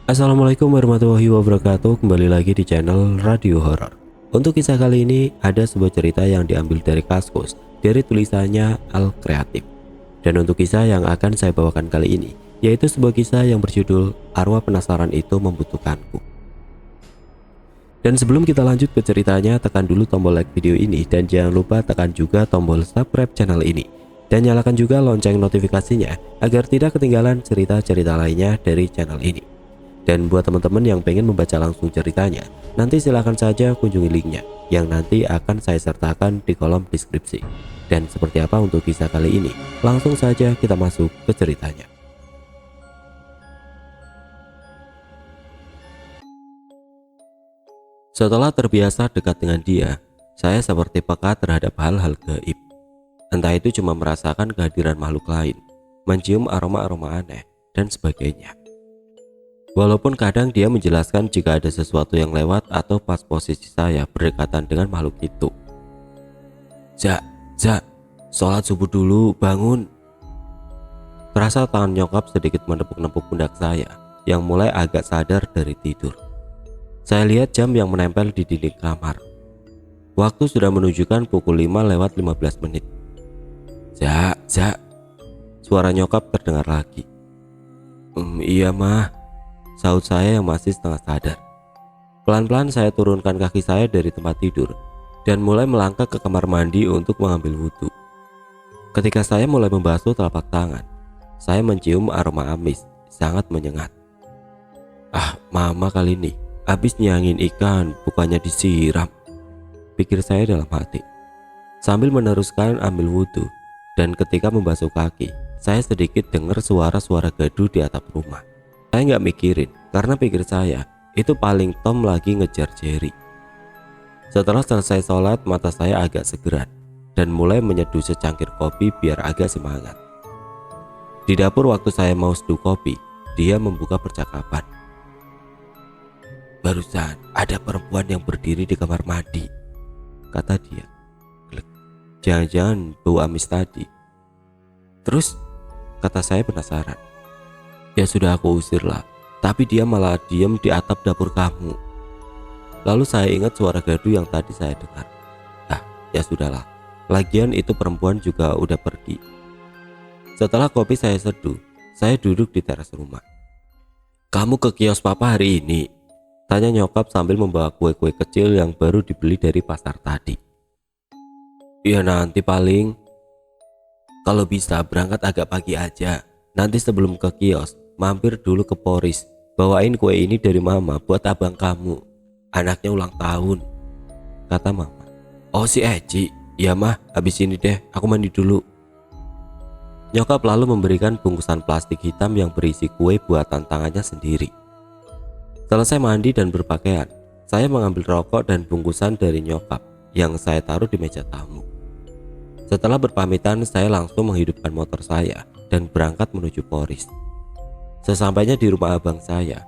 Assalamualaikum warahmatullahi wabarakatuh. Kembali lagi di channel Radio Horor. Untuk kisah kali ini ada sebuah cerita yang diambil dari Kaskus dari tulisannya Al Kreatif. Dan untuk kisah yang akan saya bawakan kali ini yaitu sebuah kisah yang berjudul Arwah Penasaran Itu Membutuhkanku. Dan sebelum kita lanjut ke ceritanya, tekan dulu tombol like video ini dan jangan lupa tekan juga tombol subscribe channel ini. Dan nyalakan juga lonceng notifikasinya agar tidak ketinggalan cerita-cerita lainnya dari channel ini. Dan buat teman-teman yang pengen membaca langsung ceritanya, nanti silahkan saja kunjungi linknya yang nanti akan saya sertakan di kolom deskripsi. Dan seperti apa untuk kisah kali ini? Langsung saja kita masuk ke ceritanya. Setelah terbiasa dekat dengan dia, saya seperti peka terhadap hal-hal gaib. Entah itu cuma merasakan kehadiran makhluk lain, mencium aroma-aroma aneh, dan sebagainya. Walaupun kadang dia menjelaskan jika ada sesuatu yang lewat atau pas posisi saya berdekatan dengan makhluk itu. Za, sholat subuh dulu, bangun. Terasa tangan nyokap sedikit menepuk-nepuk pundak saya yang mulai agak sadar dari tidur. Saya lihat jam yang menempel di dinding kamar. Waktu sudah menunjukkan pukul 5:15 menit. Za, suara nyokap terdengar lagi. Iya mah, sahut saya yang masih setengah sadar. Pelan-pelan saya turunkan kaki saya dari tempat tidur dan mulai melangkah ke kamar mandi untuk mengambil wudhu. Ketika saya mulai membasuh telapak tangan, saya mencium aroma amis sangat menyengat. Mama kali ini habis nyangin ikan, bukannya disiram, pikir saya dalam hati sambil meneruskan ambil wudhu. Dan ketika membasuh kaki, saya sedikit dengar suara-suara gaduh di atap rumah. Saya nggak mikirin karena pikir saya itu paling Tom lagi ngejar Jerry. Setelah selesai sholat, mata saya agak segeran dan mulai menyeduh secangkir kopi biar agak semangat. Di dapur waktu saya mau seduh kopi, dia membuka percakapan. Barusan ada perempuan yang berdiri di kamar mandi, kata dia. Jangan-jangan bau amis tadi. Terus, kata saya penasaran. Ya sudah aku usir lah, tapi dia malah diam di atap dapur kamu. Lalu saya ingat suara gaduh yang tadi saya dengar. Ya sudahlah, lagian itu perempuan juga udah pergi. Setelah kopi saya seduh, saya duduk di teras rumah. Kamu ke kios papa hari ini? Tanya nyokap sambil membawa kue-kue kecil yang baru dibeli dari pasar tadi. Iya nanti paling. Kalau bisa berangkat agak pagi aja. Nanti sebelum ke kios, mampir dulu ke Poris, bawain kue ini dari mama buat abang kamu. Anaknya ulang tahun, kata mama. Oh si Eci, iya mah habis ini deh aku mandi dulu. Nyokap lalu memberikan bungkusan plastik hitam yang berisi kue buatan tangannya sendiri. Selesai mandi dan berpakaian, saya mengambil rokok dan bungkusan dari nyokap yang saya taruh di meja tamu. Setelah berpamitan, saya langsung menghidupkan motor saya dan berangkat menuju Poris. Sesampainya di rumah abang saya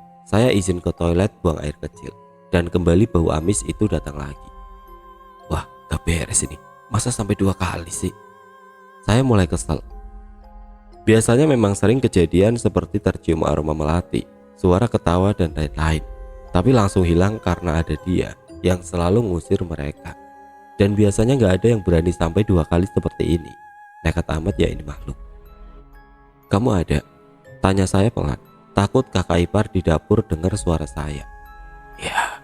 izin ke toilet buang air kecil dan kembali bau amis itu datang lagi. Wah, gak beres ini, masa sampai 2 kali sih? Saya mulai kesel. Biasanya memang sering kejadian seperti tercium aroma melati, suara ketawa dan lain-lain, tapi langsung hilang karena ada dia yang selalu ngusir mereka. Dan biasanya gak ada yang berani sampai 2 kali seperti ini. Nekat amat ya ini makhluk. Kamu ada? Tanya saya pelan. Takut kakak ipar di dapur dengar suara saya. Ya,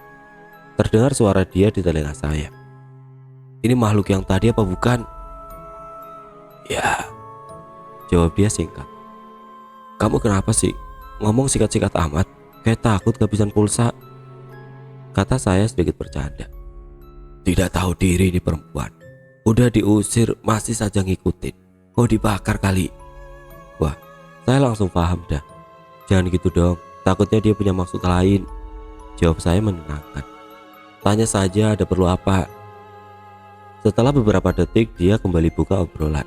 terdengar suara dia di telinga saya. Ini makhluk yang tadi apa bukan? Ya, jawab dia singkat. Kamu kenapa sih? Ngomong singkat-singkat amat, kayak takut kehabisan pulsa, kata saya sedikit bercanda. Tidak tahu diri di perempuan. Udah diusir masih saja ngikutin. Oh dibakar kali. Wah, saya langsung paham dah. Jangan gitu dong, takutnya dia punya maksud lain, jawab saya menenangkan. Tanya saja ada perlu apa. Setelah beberapa detik dia kembali buka obrolan.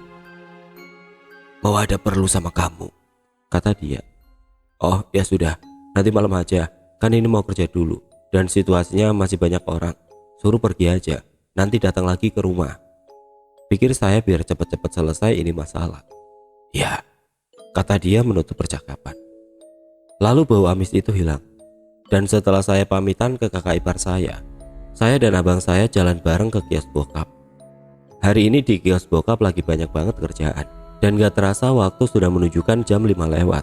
Mau ada perlu sama kamu, kata dia. Oh ya sudah, nanti malam aja, kan ini mau kerja dulu dan situasinya masih banyak orang. Suruh pergi aja, nanti datang lagi ke rumah. Pikir saya biar cepat-cepat selesai ini masalah. Ya, kata dia menutup percakapan. Lalu bau amis itu hilang Dan setelah saya pamitan ke kakak ipar saya dan abang saya jalan bareng ke kios bokap. Hari ini di kios bokap lagi banyak banget kerjaan. Dan gak terasa waktu sudah menunjukkan jam 5 lewat.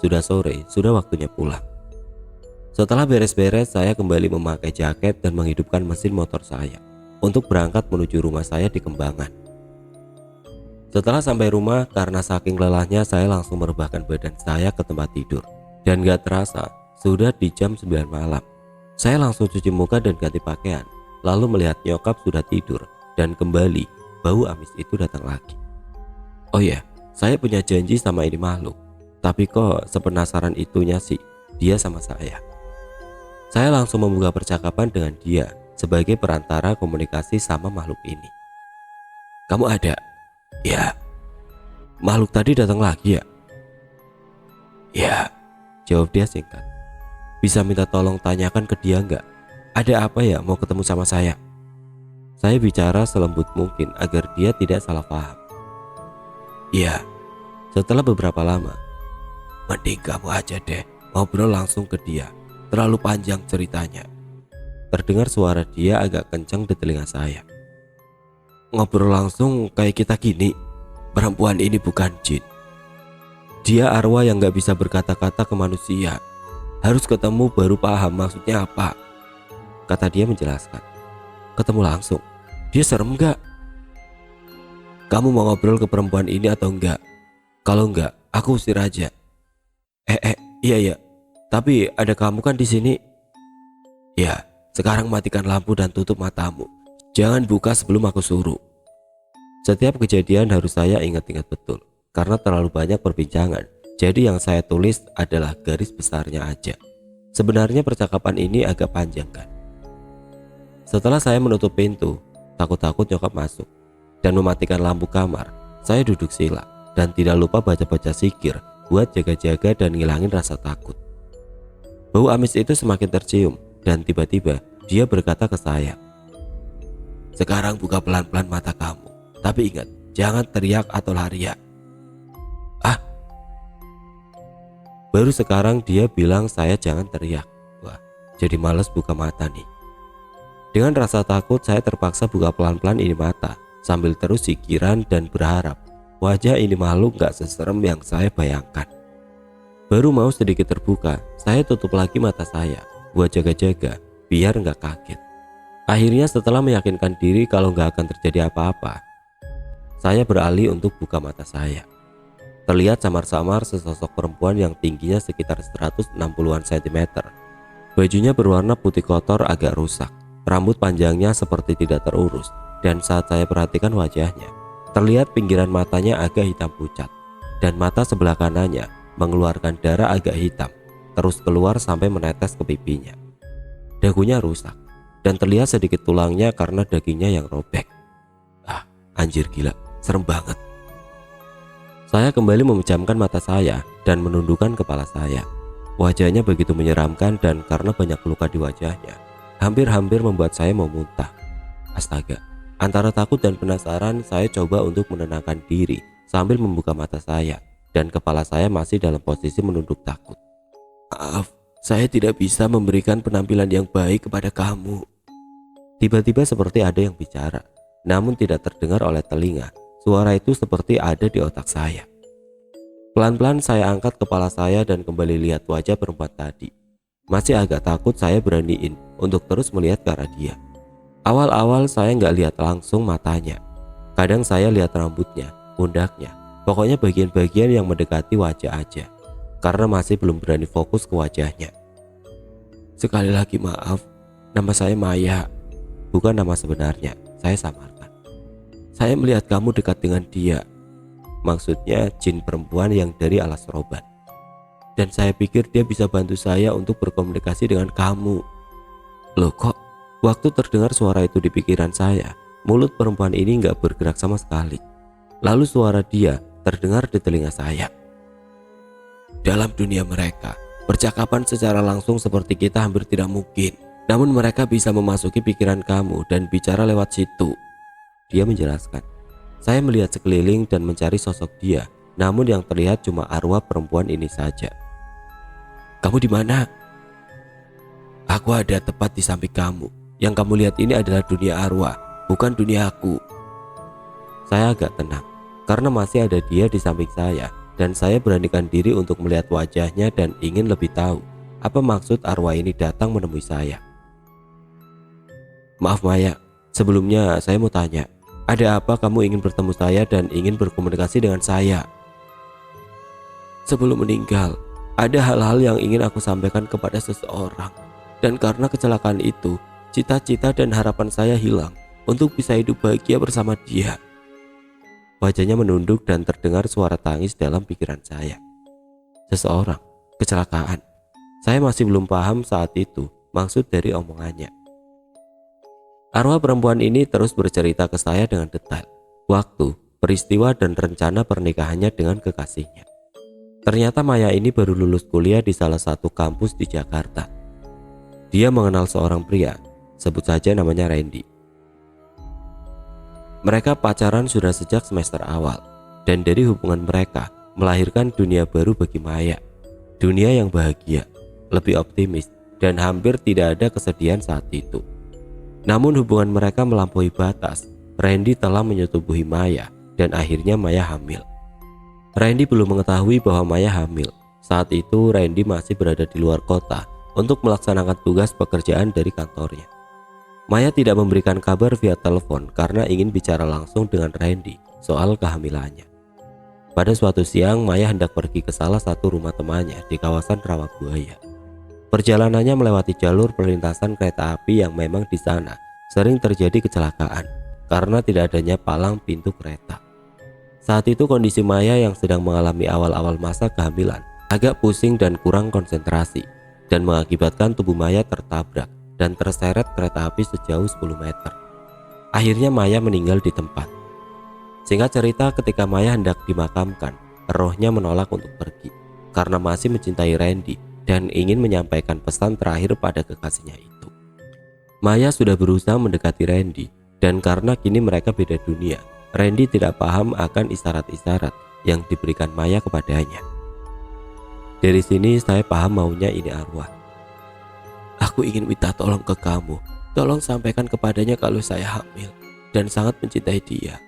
Sudah sore, sudah waktunya pulang. Setelah beres-beres, saya kembali memakai jaket dan menghidupkan mesin motor saya untuk berangkat menuju rumah saya di Kembangan. Setelah sampai rumah, karena saking lelahnya saya langsung merebahkan badan saya ke tempat tidur. Dan gak terasa, sudah di jam 9 malam. Saya langsung cuci muka dan ganti pakaian, lalu melihat nyokap sudah tidur dan kembali bau amis itu datang lagi. Oh iya, saya punya janji sama ini makhluk, tapi kok sepenasaran itunya sih dia sama saya. Saya langsung membuka percakapan dengan dia sebagai perantara komunikasi sama makhluk ini. Kamu ada? Ya. Makhluk tadi datang lagi ya? Ya, jawab dia singkat. Bisa minta tolong tanyakan ke dia nggak? Ada apa ya mau ketemu sama saya? Saya bicara selembut mungkin agar dia tidak salah paham. Iya. Setelah beberapa lama, mending kamu aja deh ngobrol langsung ke dia. Terlalu panjang ceritanya. Terdengar suara dia agak kencang di telinga saya. Ngobrol langsung kayak kita gini. Perempuan ini bukan jin. Dia arwah yang gak bisa berkata-kata ke manusia. Harus ketemu baru paham maksudnya apa, kata dia menjelaskan. Ketemu langsung. Dia serem gak? Kamu mau ngobrol ke perempuan ini atau enggak? Kalau enggak, aku usir aja. Iya. Tapi ada kamu kan di sini. Ya, sekarang matikan lampu dan tutup matamu. Jangan buka sebelum aku suruh. Setiap kejadian harus saya ingat-ingat betul, karena terlalu banyak perbincangan. Jadi yang saya tulis adalah garis besarnya aja. Sebenarnya percakapan ini agak panjang kan. Setelah saya menutup pintu, takut-takut nyokap masuk dan mematikan lampu kamar, saya duduk sila dan tidak lupa baca-baca zikir buat jaga-jaga dan ngilangin rasa takut. Bau amis itu semakin tercium dan tiba-tiba dia berkata ke saya, sekarang buka pelan-pelan mata kamu, tapi ingat jangan teriak atau lari ya. Baru sekarang dia bilang saya jangan teriak. Wah, jadi males buka mata nih. Dengan rasa takut saya terpaksa buka pelan-pelan ini mata sambil terus sikiran dan berharap wajah ini makhluk gak seserem yang saya bayangkan. Baru mau sedikit terbuka, saya tutup lagi mata saya buat jaga-jaga biar gak kaget. Akhirnya setelah meyakinkan diri kalau gak akan terjadi apa-apa, saya beralih untuk buka mata saya. Terlihat samar-samar sesosok perempuan yang tingginya sekitar 160-an cm. Bajunya berwarna putih kotor agak rusak, rambut panjangnya seperti tidak terurus, dan saat saya perhatikan wajahnya, terlihat pinggiran matanya agak hitam pucat, dan mata sebelah kanannya mengeluarkan darah agak hitam, terus keluar sampai menetes ke pipinya. Dagunya rusak, dan terlihat sedikit tulangnya karena dagingnya yang robek. Anjir gila, serem banget. Saya kembali memejamkan mata saya dan menundukkan kepala saya. Wajahnya begitu menyeramkan dan karena banyak luka di wajahnya, hampir-hampir membuat saya mau muntah. Astaga, antara takut dan penasaran saya coba untuk menenangkan diri sambil membuka mata saya dan kepala saya masih dalam posisi menunduk takut. Maaf, saya tidak bisa memberikan penampilan yang baik kepada kamu. Tiba-tiba seperti ada yang bicara, namun tidak terdengar oleh telinga. Suara itu seperti ada di otak saya. Pelan-pelan saya angkat kepala saya dan kembali lihat wajah perempuan tadi. Masih agak takut saya beraniin untuk terus melihat ke arah dia. Awal-awal saya nggak lihat langsung matanya. Kadang saya lihat rambutnya, pundaknya, pokoknya bagian-bagian yang mendekati wajah aja. Karena masih belum berani fokus ke wajahnya. Sekali lagi maaf, nama saya Maya. Bukan nama sebenarnya, saya samarkan. Saya melihat kamu dekat dengan dia. Maksudnya jin perempuan yang dari alas roban. Dan saya pikir dia bisa bantu saya untuk berkomunikasi dengan kamu. Loh kok waktu terdengar suara itu di pikiran saya, mulut perempuan ini gak bergerak sama sekali. Lalu suara dia terdengar di telinga saya. Dalam dunia mereka, percakapan secara langsung seperti kita hampir tidak mungkin. Namun mereka bisa memasuki pikiran kamu dan bicara lewat situ. Dia menjelaskan. Saya melihat sekeliling dan mencari sosok dia, namun yang terlihat cuma arwah perempuan ini saja. Kamu di mana? Aku ada tepat di samping kamu. Yang kamu lihat ini adalah dunia arwah, bukan dunia aku. Saya agak tenang karena masih ada dia di samping saya, dan saya beranikan diri untuk melihat wajahnya dan ingin lebih tahu apa maksud arwah ini datang menemui saya. Maaf Maya, sebelumnya saya mau tanya, ada apa kamu ingin bertemu saya dan ingin berkomunikasi dengan saya? Sebelum meninggal, ada hal-hal yang ingin aku sampaikan kepada seseorang, dan karena kecelakaan itu, cita-cita dan harapan saya hilang untuk bisa hidup bahagia bersama dia. Wajahnya menunduk dan terdengar suara tangis dalam pikiran saya. Seseorang, kecelakaan. Saya masih belum paham saat itu maksud dari omongannya. Arwah perempuan ini terus bercerita ke saya dengan detail waktu, peristiwa dan rencana pernikahannya dengan kekasihnya. Ternyata Maya ini baru lulus kuliah di salah satu kampus di Jakarta. Dia mengenal seorang pria, sebut saja namanya Randy. Mereka pacaran sudah sejak semester awal, dan dari hubungan mereka melahirkan dunia baru bagi Maya. Dunia yang bahagia, lebih optimis, dan hampir tidak ada kesedihan saat itu. Namun hubungan mereka melampaui batas. Randy telah menyetubuhi Maya dan akhirnya Maya hamil. Randy belum mengetahui bahwa Maya hamil. Saat itu Randy masih berada di luar kota untuk melaksanakan tugas pekerjaan dari kantornya. Maya tidak memberikan kabar via telepon karena ingin bicara langsung dengan Randy soal kehamilannya. Pada suatu siang Maya hendak pergi ke salah satu rumah temannya di kawasan Rawabuaya. Perjalanannya melewati jalur perlintasan kereta api yang memang di sana sering terjadi kecelakaan karena tidak adanya palang pintu kereta. Saat itu kondisi Maya yang sedang mengalami awal-awal masa kehamilan agak pusing dan kurang konsentrasi dan mengakibatkan tubuh Maya tertabrak dan terseret kereta api sejauh 10 meter. Akhirnya Maya meninggal di tempat. Singkat cerita, ketika Maya hendak dimakamkan, rohnya menolak untuk pergi karena masih mencintai Randy dan ingin menyampaikan pesan terakhir pada kekasihnya itu. Maya sudah berusaha mendekati Randy, dan karena kini mereka beda dunia, Randy tidak paham akan isyarat-isyarat yang diberikan Maya kepadanya. Dari sini saya paham maunya ini arwah. Aku ingin minta tolong ke kamu, tolong sampaikan kepadanya kalau saya hamil dan sangat mencintai dia.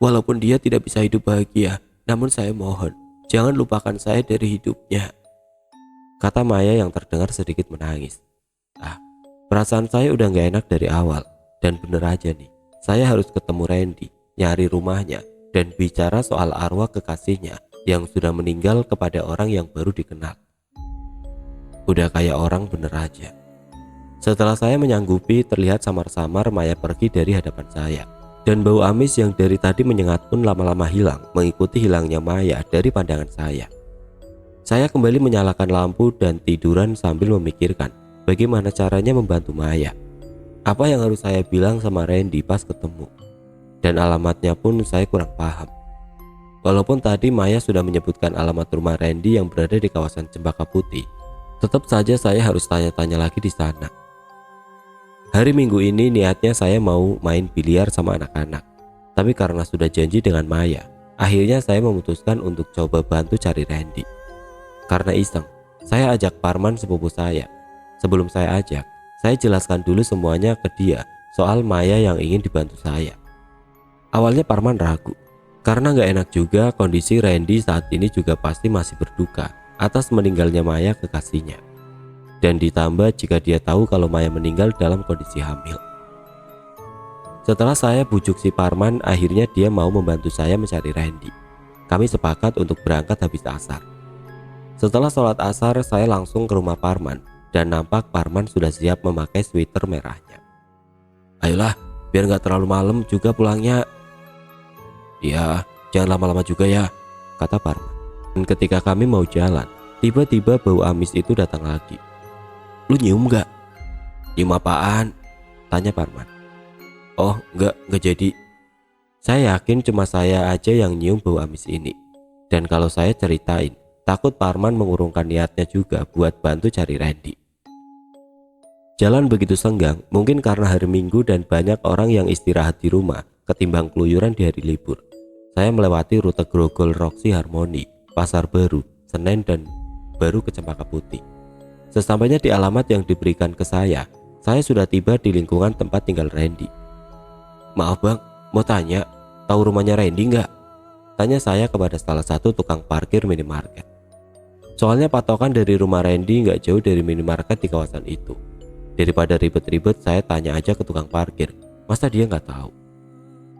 Walaupun dia tidak bisa hidup bahagia, namun saya mohon, jangan lupakan saya dari hidupnya, kata Maya yang terdengar sedikit menangis. Perasaan saya udah gak enak dari awal. Dan bener aja nih, saya harus ketemu Randy, nyari rumahnya, dan bicara soal arwah kekasihnya yang sudah meninggal kepada orang yang baru dikenal. Udah kayak orang bener aja. Setelah saya menyanggupi, terlihat samar-samar Maya pergi dari hadapan saya. Dan bau amis yang dari tadi menyengat pun lama-lama hilang, mengikuti hilangnya Maya dari pandangan saya. Saya kembali menyalakan lampu dan tiduran sambil memikirkan bagaimana caranya membantu Maya. Apa yang harus saya bilang sama Randy pas ketemu? Dan alamatnya pun saya kurang paham. Walaupun tadi Maya sudah menyebutkan alamat rumah Randy yang berada di kawasan Cempaka Putih, tetap saja saya harus tanya-tanya lagi di sana. Hari Minggu ini niatnya saya mau main biliar sama anak-anak. Tapi karena sudah janji dengan Maya, akhirnya saya memutuskan untuk coba bantu cari Randy. Karena iseng, saya ajak Parman sepupu saya. Sebelum saya ajak, saya jelaskan dulu semuanya ke dia soal Maya yang ingin dibantu saya. Awalnya Parman ragu, karena gak enak juga kondisi Randy saat ini juga pasti masih berduka atas meninggalnya Maya kekasihnya. Dan ditambah jika dia tahu kalau Maya meninggal dalam kondisi hamil. Setelah saya bujuk si Parman, akhirnya dia mau membantu saya mencari Randy. Kami sepakat untuk berangkat habis asar. Setelah sholat asar, saya langsung ke rumah Parman dan nampak Parman sudah siap memakai sweater merahnya. Ayolah, biar gak terlalu malam juga pulangnya. Iya, jangan lama-lama juga ya, kata Parman. Dan ketika kami mau jalan, tiba-tiba bau amis itu datang lagi. Lu nyium gak? Nyium apaan? Tanya Parman. Oh, enggak jadi. Saya yakin cuma saya aja yang nyium bau amis ini. Dan kalau saya ceritain, takut Parman mengurungkan niatnya juga buat bantu cari Randy. Jalan begitu senggang, mungkin karena hari Minggu dan banyak orang yang istirahat di rumah ketimbang keluyuran di hari libur. Saya melewati rute Grogol, Roxy, Harmoni, Pasar Baru, Senen, dan baru ke Cempaka Putih. Sesampainya di alamat yang diberikan ke saya sudah tiba di lingkungan tempat tinggal Randy. "Maaf bang, mau tanya, tahu rumahnya Randy nggak?" tanya saya kepada salah satu tukang parkir minimarket. Soalnya patokan dari rumah Randy nggak jauh dari minimarket di kawasan itu. Daripada ribet-ribet, saya tanya aja ke tukang parkir, masa dia nggak tahu.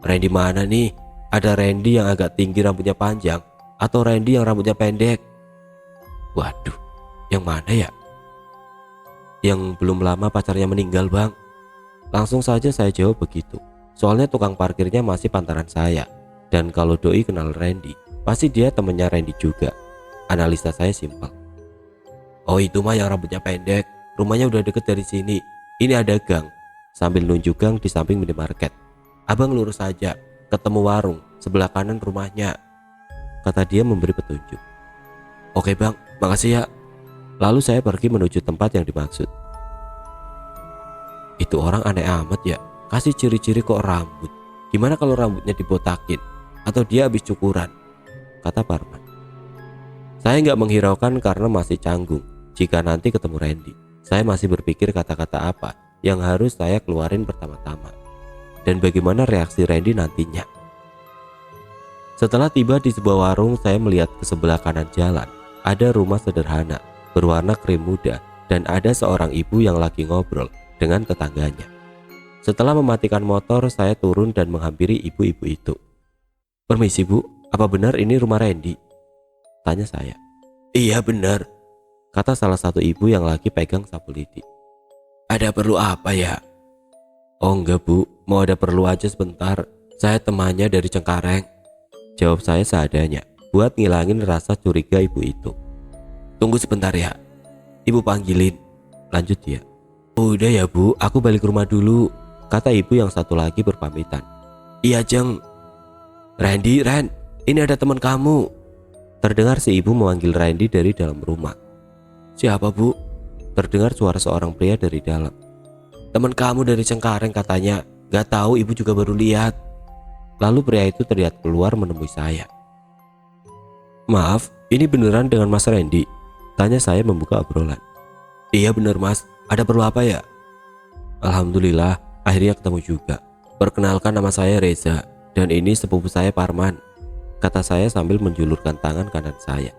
"Randy mana nih? Ada Randy yang agak tinggi rambutnya panjang atau Randy yang rambutnya pendek?" Waduh, yang mana ya? "Yang belum lama pacarnya meninggal bang." Langsung saja saya jawab begitu. Soalnya tukang parkirnya masih pantaran saya. Dan kalau doi kenal Randy, pasti dia temennya Randy juga. Analisa saya simpel. "Oh itu mah yang rambutnya pendek. Rumahnya udah deket dari sini. Ini ada gang." Sambil nunjuk gang di samping minimarket. "Abang lurus saja, ketemu warung, sebelah kanan rumahnya," kata dia memberi petunjuk. "Oke bang, makasih ya." Lalu saya pergi menuju tempat yang dimaksud. Itu orang aneh amat ya, kasih ciri-ciri kok rambut. Gimana kalau rambutnya dibotakin? Atau dia habis cukuran? Kata Parman. Saya nggak menghiraukan karena masih canggung. Jika nanti ketemu Randy, saya masih berpikir kata-kata apa yang harus saya keluarin pertama-tama. Dan bagaimana reaksi Randy nantinya. Setelah tiba di sebuah warung, saya melihat ke sebelah kanan jalan. Ada rumah sederhana berwarna krim muda dan ada seorang ibu yang lagi ngobrol dengan tetangganya. Setelah mematikan motor, saya turun dan menghampiri ibu-ibu itu. "Permisi bu, apa benar ini rumah Randy?" tanya saya. "Iya benar," kata salah satu ibu yang lagi pegang sapu lidi. "Ada perlu apa ya?" "Oh enggak bu, mau ada perlu aja sebentar. Saya temannya dari Cengkareng," jawab saya seadanya buat ngilangin rasa curiga ibu itu. "Tunggu sebentar ya, ibu panggilin," lanjut dia. "Udah ya bu, aku balik rumah dulu," kata ibu yang satu lagi berpamitan. "Iya Jeng." "Randy, Ren, ini ada teman kamu," terdengar si ibu memanggil Randy dari dalam rumah. "Siapa bu?" terdengar suara seorang pria dari dalam. "Teman kamu dari Cengkareng katanya, gak tahu ibu juga baru lihat." Lalu pria itu terlihat keluar menemui saya. "Maaf, ini beneran dengan Mas Randy?" tanya saya membuka obrolan. "Iya bener mas, ada perlu apa ya?" "Alhamdulillah, akhirnya ketemu juga. Perkenalkan nama saya Reza, dan ini sepupu saya Parman," kata saya sambil menjulurkan tangan kanan saya.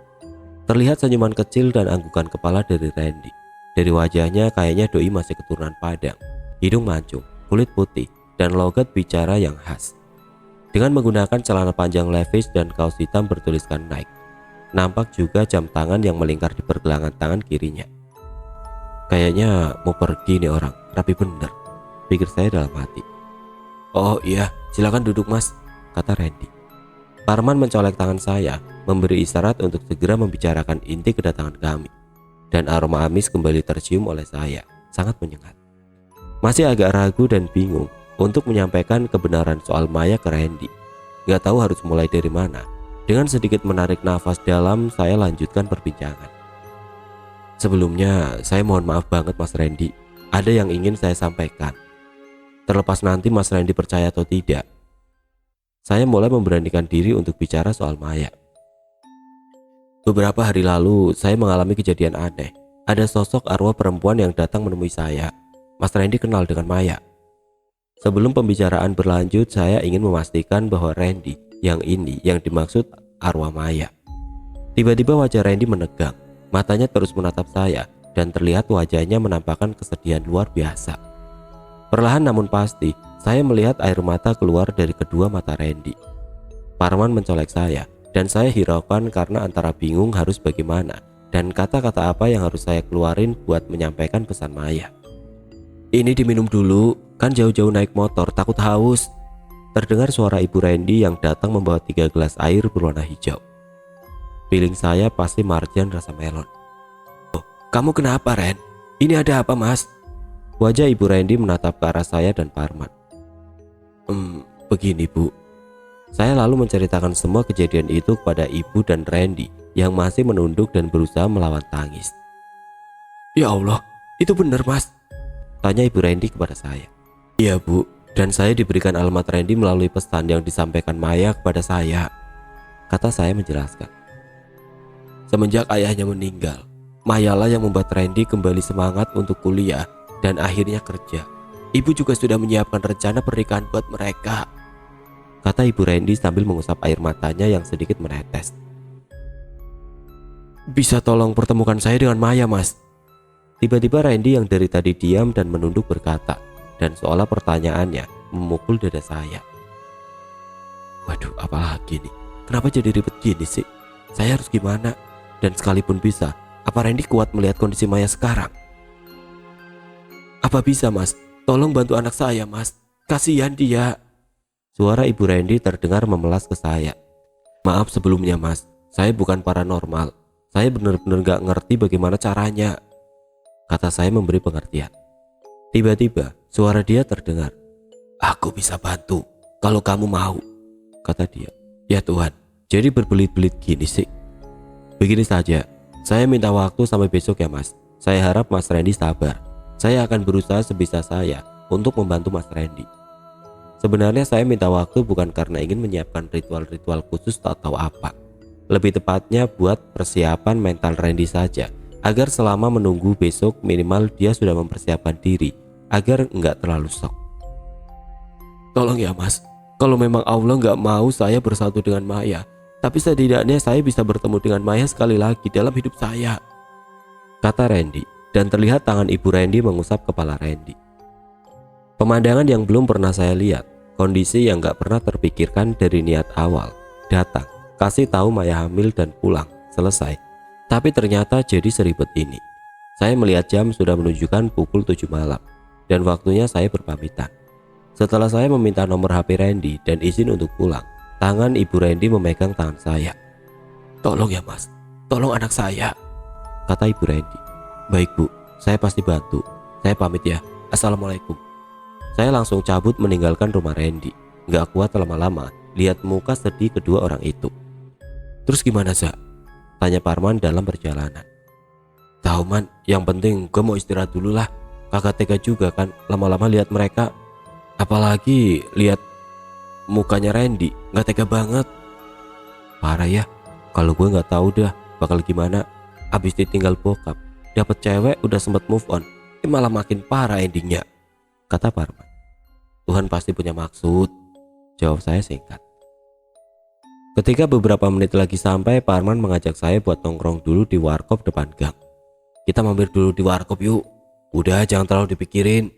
Terlihat senyuman kecil dan anggukan kepala dari Randy. Dari wajahnya kayaknya doi masih keturunan Padang, hidung mancung, kulit putih, dan logat bicara yang khas. Dengan menggunakan celana panjang levis dan kaos hitam bertuliskan Nike. Nampak juga jam tangan yang melingkar di pergelangan tangan kirinya. Kayaknya mau pergi nih orang, rapi bener, pikir saya dalam hati. "Oh iya, silakan duduk mas," kata Randy. Parman mencolek tangan saya, memberi isyarat untuk segera membicarakan inti kedatangan kami. Dan aroma amis kembali tercium oleh saya, sangat menyengat. Masih agak ragu dan bingung untuk menyampaikan kebenaran soal Maya ke Randy. Gak tahu harus mulai dari mana. Dengan sedikit menarik nafas dalam, saya lanjutkan perbincangan. "Sebelumnya, saya mohon maaf banget Mas Randy. Ada yang ingin saya sampaikan. Terlepas nanti Mas Randy percaya atau tidak, saya mulai memberanikan diri untuk bicara soal Maya. Beberapa hari lalu, saya mengalami kejadian aneh. Ada sosok arwah perempuan yang datang menemui saya. Mas Randy kenal dengan Maya." Sebelum pembicaraan berlanjut, saya ingin memastikan bahwa Randy yang dimaksud arwah Maya. Tiba-tiba wajah Randy menegang, matanya terus menatap saya dan terlihat wajahnya menampakkan kesedihan luar biasa. Perlahan namun pasti, saya melihat air mata keluar dari kedua mata Randy. Parman mencolek saya dan saya hiraukan karena antara bingung harus bagaimana dan kata-kata apa yang harus saya keluarin buat menyampaikan pesan Maya. "Ini diminum dulu, kan jauh-jauh naik motor takut haus," terdengar suara ibu Randy yang datang membawa 3 gelas air berwarna hijau. Feeling saya pasti marjan rasa melon. "Oh, kamu kenapa Ren? Ini ada apa mas?" Wajah ibu Randy menatap ke arah saya dan Parman. Begini bu." Saya lalu menceritakan semua kejadian itu kepada ibu dan Randy yang masih menunduk dan berusaha melawan tangis. "Ya Allah, itu benar mas?" tanya ibu Randy kepada saya. "Iya bu, dan saya diberikan alamat Randy melalui pesan yang disampaikan Maya kepada saya," kata saya menjelaskan. "Semenjak ayahnya meninggal, Mayalah yang membuat Randy kembali semangat untuk kuliah dan akhirnya kerja. Ibu juga sudah menyiapkan rencana pernikahan buat mereka, kata ibu Randy sambil mengusap air matanya yang sedikit menetes. Bisa tolong pertemukan saya dengan Maya, Mas? Tiba-tiba Randy yang dari tadi diam dan menunduk berkata, dan seolah pertanyaannya memukul dada saya. Waduh, apalagi nih? Kenapa jadi ribet gini sih? Saya harus gimana? Dan sekalipun bisa, apa Randy kuat melihat kondisi Maya sekarang? Apa bisa, Mas? Tolong bantu anak saya, Mas. Kasihan dia. Suara ibu Randy terdengar memelas ke saya. Maaf sebelumnya, Mas. Saya bukan paranormal. Saya benar-benar gak ngerti bagaimana caranya, kata saya memberi pengertian. Tiba-tiba suara dia terdengar. Aku bisa bantu kalau kamu mau, kata dia. Ya Tuhan, jadi berbelit-belit gini sih. Begini saja, saya minta waktu sampai besok ya, Mas. Saya harap Mas Randy sabar. Saya akan berusaha sebisa saya untuk membantu Mas Randy. Sebenarnya saya minta waktu bukan karena ingin menyiapkan ritual-ritual khusus atau apa. Lebih tepatnya buat persiapan mental Randy saja, agar selama menunggu besok minimal dia sudah mempersiapkan diri agar enggak terlalu shock. Tolong ya, Mas, kalau memang Allah enggak mau saya bersatu dengan Maya, tapi setidaknya saya bisa bertemu dengan Maya sekali lagi dalam hidup saya, kata Randy, dan terlihat tangan ibu Randy mengusap kepala Randy. Pemandangan yang belum pernah saya lihat, kondisi yang enggak pernah terpikirkan dari niat awal, datang, kasih tahu Maya hamil dan pulang, selesai. Tapi ternyata jadi seribet ini. Saya melihat jam sudah menunjukkan pukul 7 malam dan waktunya saya berpamitan. Setelah saya meminta nomor HP Randy dan izin untuk pulang, tangan ibu Randy memegang tangan saya. Tolong ya, Mas, tolong anak saya, kata ibu Randy. Baik Bu, saya pasti bantu. Saya pamit ya, assalamualaikum. Saya langsung cabut meninggalkan rumah Randy. Gak kuat lama-lama lihat muka sedih kedua orang itu. Terus gimana, Za? Tanya Parman dalam perjalanan. Tahu Man, yang penting gue mau istirahat dulu lah. Kakak tega juga kan lama-lama lihat mereka. Apalagi lihat mukanya Randy, gak tega banget. Parah ya, kalau gue gak tahu dah bakal gimana. Abis ditinggal bokap, dapet cewek udah sempet move on, malah makin parah endingnya, kata Parman. Tuhan pasti punya maksud, jawab saya singkat. Ketika beberapa menit lagi sampai, Parman mengajak saya buat nongkrong dulu di warkop depan gang. Kita mampir dulu di warkop yuk. Udah, jangan terlalu dipikirin.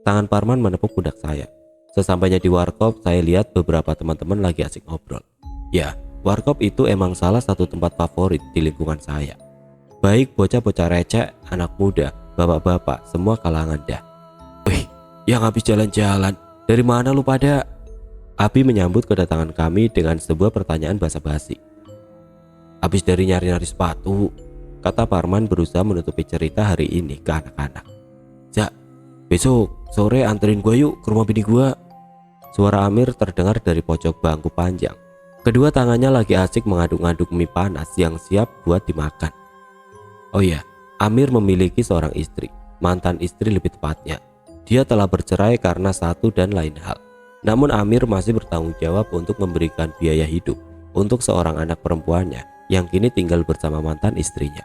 Tangan Parman menepuk pundak saya. Sesampainya di warkop, saya lihat beberapa teman-teman lagi asik ngobrol. Ya, warkop itu emang salah satu tempat favorit di lingkungan saya. Baik bocah-bocah receh, anak muda, bapak-bapak, semua kalangan dah. Wih, yang habis jalan-jalan, dari mana lu pada? Abi menyambut kedatangan kami dengan sebuah pertanyaan basa-basi. Habis dari nyari-nyari sepatu, kata Parman berusaha menutupi cerita hari ini ke anak-anak. Jak, besok sore anterin gue yuk ke rumah bini gue. Suara Amir terdengar dari pojok bangku panjang. Kedua tangannya lagi asik mengaduk-aduk mie panas yang siap buat dimakan. Oh iya, Amir memiliki seorang istri, mantan istri lebih tepatnya. Dia telah bercerai karena satu dan lain hal. Namun Amir masih bertanggung jawab untuk memberikan biaya hidup untuk seorang anak perempuannya yang kini tinggal bersama mantan istrinya.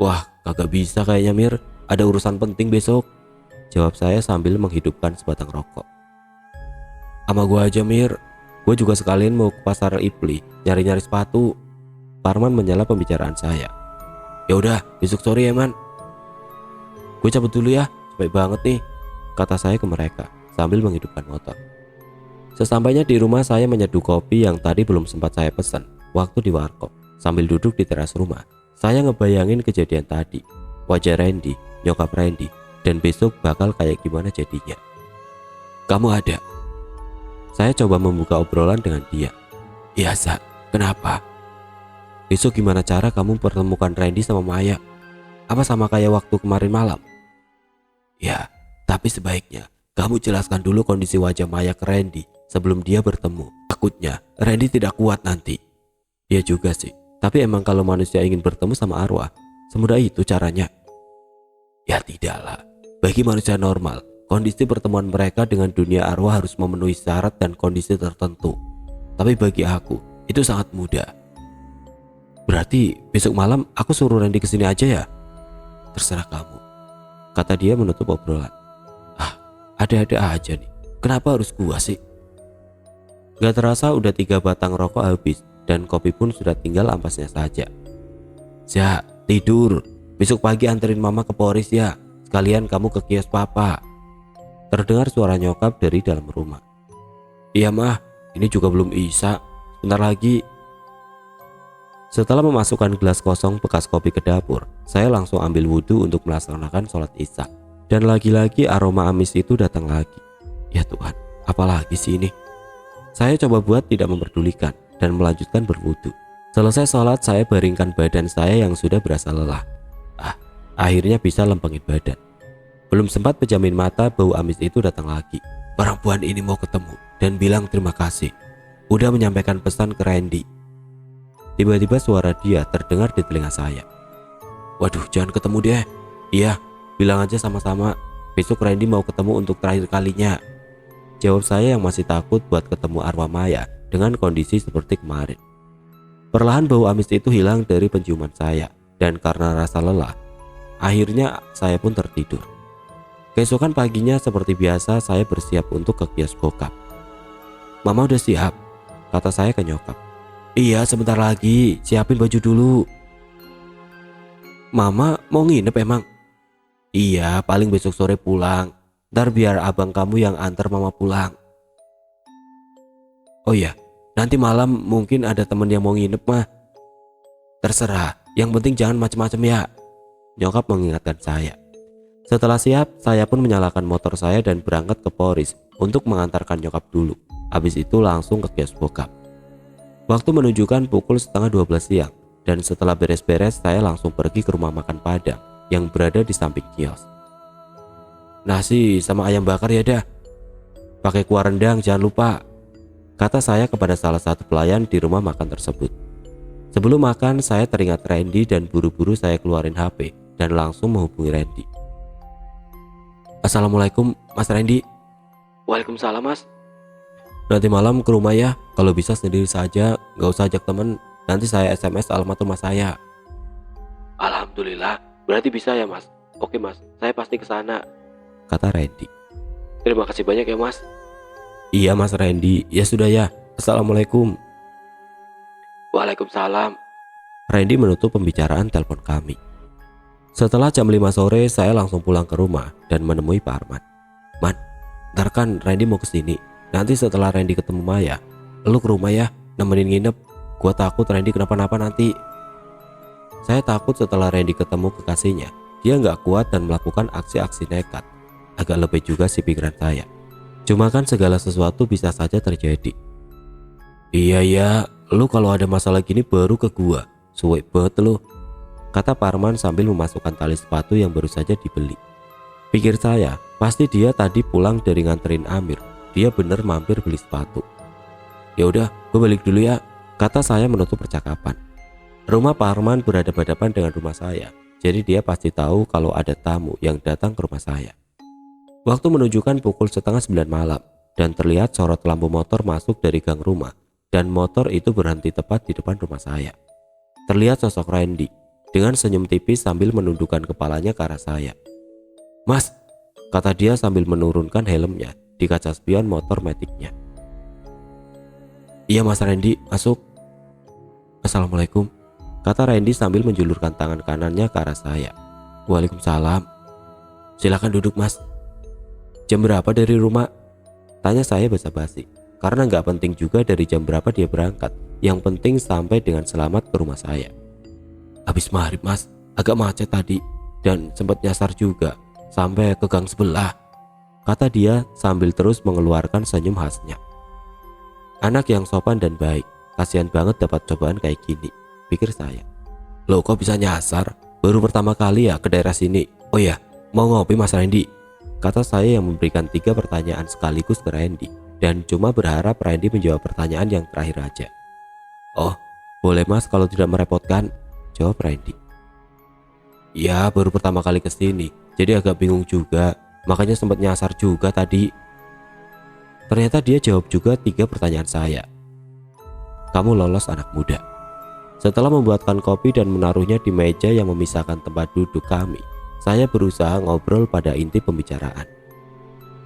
Wah, kagak bisa kayaknya Mir, ada urusan penting besok, jawab saya sambil menghidupkan sebatang rokok. Sama gua aja Mir, gua juga sekalian mau ke pasar Ipli nyari-nyari sepatu. Parman menyela pembicaraan saya. Ya udah, besok sore ya Man. Gue cabut dulu ya, capek banget nih, kata saya ke mereka sambil menghidupkan motor. Sesampainya di rumah, saya menyeduh kopi yang tadi belum sempat saya pesan waktu di warkop. Sambil duduk di teras rumah, saya ngebayangin kejadian tadi, wajah Randy, nyokap Randy, dan besok bakal kayak gimana jadinya. Kamu ada? Saya coba membuka obrolan dengan dia. Iya Sa, kenapa? Besok gimana cara kamu pertemukan Randy sama Maya? Apa sama kayak waktu kemarin malam? Ya, tapi sebaiknya kamu jelaskan dulu kondisi wajah Maya ke Randy sebelum dia bertemu. Takutnya Randy tidak kuat nanti. Ya juga sih, tapi emang kalau manusia ingin bertemu sama arwah, semudah itu caranya? Ya tidaklah. Bagi manusia normal, kondisi pertemuan mereka dengan dunia arwah harus memenuhi syarat dan kondisi tertentu. Tapi bagi aku, itu sangat mudah. Berarti besok malam aku suruh Randy kesini aja ya? Terserah kamu, kata dia menutup obrolan. Ah, ada-ada aja nih. Kenapa harus gua sih? Gak terasa udah 3 batang rokok habis dan kopi pun sudah tinggal ampasnya saja. Ya, tidur. Besok pagi anterin mama ke Polres ya. Sekalian kamu ke kios papa. Terdengar suara nyokap dari dalam rumah. Iya mah, ini juga belum isa. Sebentar lagi. Setelah memasukkan gelas kosong bekas kopi ke dapur, saya langsung ambil wudhu untuk melaksanakan sholat isya. Dan lagi-lagi aroma amis itu datang lagi. Ya Tuhan, apalagi sih ini? Saya coba buat tidak memperdulikan dan melanjutkan berwudhu. Selesai sholat, saya baringkan badan saya yang sudah berasa lelah. Akhirnya bisa lempengin badan. Belum sempat pejamin mata, bau amis itu datang lagi. Perempuan ini mau ketemu dan bilang terima kasih. Udah menyampaikan pesan ke Randy. Tiba-tiba suara dia terdengar di telinga saya. Waduh, jangan ketemu deh. Iya, bilang aja sama-sama. Besok Randy mau ketemu untuk terakhir kalinya. Jawab saya yang masih takut buat ketemu arwah Maya dengan kondisi seperti kemarin. Perlahan bau amis itu hilang dari penciuman saya. Dan karena rasa lelah, akhirnya saya pun tertidur. Keesokan paginya seperti biasa saya bersiap untuk ke kios bokap. Mama udah siap, kata saya ke nyokap. Iya, sebentar lagi, siapin baju dulu. Mama mau nginep emang? Iya, paling besok sore pulang. Ntar biar abang kamu yang antar mama pulang. Oh iya, nanti malam mungkin ada temen yang mau nginep mah. Terserah, yang penting jangan macem-macem ya. Nyokap mengingatkan saya. Setelah siap, saya pun menyalakan motor saya dan berangkat ke Polres untuk mengantarkan nyokap dulu. Habis itu langsung ke kios bokap. Waktu menunjukkan pukul setengah 12 siang dan setelah beres-beres saya langsung pergi ke rumah makan Padang yang berada di samping kios. Nasi sama ayam bakar ya dah. Pakai kuah rendang jangan lupa, kata saya kepada salah satu pelayan di rumah makan tersebut. Sebelum makan saya teringat Randy dan buru-buru saya keluarin HP dan langsung menghubungi Randy. Assalamualaikum Mas Randy. Waalaikumsalam Mas. Nanti malam ke rumah ya, kalau bisa sendiri saja, gak usah ajak temen. Nanti saya SMS alamat rumah saya. Alhamdulillah, berarti bisa ya Mas. Oke Mas, saya pasti ke sana, kata Randy. Terima kasih banyak ya Mas. Iya Mas Randy, ya sudah ya. Assalamualaikum. Waalaikumsalam. Randy menutup pembicaraan telepon kami. Setelah jam 5 sore, saya langsung pulang ke rumah dan menemui Pak Arman. Man, ntar kan Randy mau kesini. Nanti setelah Randy ketemu Maya, lu ke rumah ya, nemenin nginep. Gua takut Randy kenapa-napa nanti. Saya takut setelah Randy ketemu kekasihnya, dia gak kuat dan melakukan aksi-aksi nekat. Agak lebih juga sih pikiran saya. Cuma kan segala sesuatu bisa saja terjadi. Iya, lu kalau ada masalah gini baru ke gua. Suwek banget lu, kata Pak Arman sambil memasukkan tali sepatu yang baru saja dibeli. Pikir saya, pasti dia tadi pulang dari nganterin Amir. Dia bener mampir beli sepatu. Ya udah, gue balik dulu ya, kata saya menutup percakapan. Rumah Pak Arman berhadapan-hadapan dengan rumah saya, jadi dia pasti tahu kalau ada tamu yang datang ke rumah saya. Waktu menunjukkan pukul setengah 9 malam dan terlihat sorot lampu motor masuk dari gang rumah dan motor itu berhenti tepat di depan rumah saya. Terlihat sosok Randy dengan senyum tipis sambil menundukkan kepalanya ke arah saya. Mas, kata dia sambil menurunkan helmnya di kaca spion motor metiknya. Iya Mas Randy, masuk. Assalamualaikum, kata Randy sambil menjulurkan tangan kanannya ke arah saya. Waalaikumsalam. Silakan duduk Mas. Jam berapa dari rumah? Tanya saya basa-basi, karena gak penting juga dari jam berapa dia berangkat. Yang penting sampai dengan selamat ke rumah saya. Habis maghrib Mas, agak macet tadi dan sempat nyasar juga sampai ke gang sebelah, kata dia sambil terus mengeluarkan senyum khasnya. Anak yang sopan dan baik, kasihan banget dapat cobaan kayak gini, pikir saya. Loh kok bisa nyasar? Baru pertama kali ya ke daerah sini. Oh ya, mau ngopi Mas Randy? Kata saya yang memberikan 3 pertanyaan sekaligus ke Randy dan cuma berharap Randy menjawab pertanyaan yang terakhir aja. Oh, boleh Mas kalau tidak merepotkan, jawab Randy. Ya, baru pertama kali kesini, jadi agak bingung juga. Makanya sempat nyasar juga tadi. Ternyata dia jawab juga 3 pertanyaan saya. Kamu lolos anak muda. Setelah membuatkan kopi dan menaruhnya di meja yang memisahkan tempat duduk kami, saya berusaha ngobrol pada inti pembicaraan.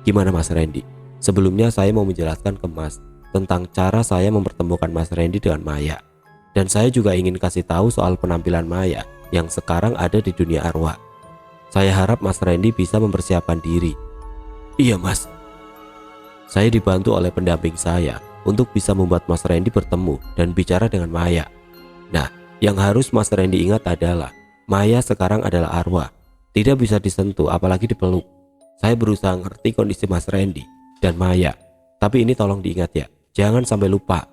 Gimana Mas Randy? Sebelumnya saya mau menjelaskan ke Mas tentang cara saya mempertemukan Mas Randy dengan Maya. Dan saya juga ingin kasih tahu soal penampilan Maya yang sekarang ada di dunia arwah. Saya harap Mas Randy bisa mempersiapkan diri. Iya Mas. Saya dibantu oleh pendamping saya untuk bisa membuat Mas Randy bertemu dan bicara dengan Maya. Nah, yang harus Mas Randy ingat adalah Maya sekarang adalah arwah, tidak bisa disentuh apalagi dipeluk. Saya berusaha ngerti kondisi Mas Randy dan Maya, tapi ini tolong diingat ya, jangan sampai lupa.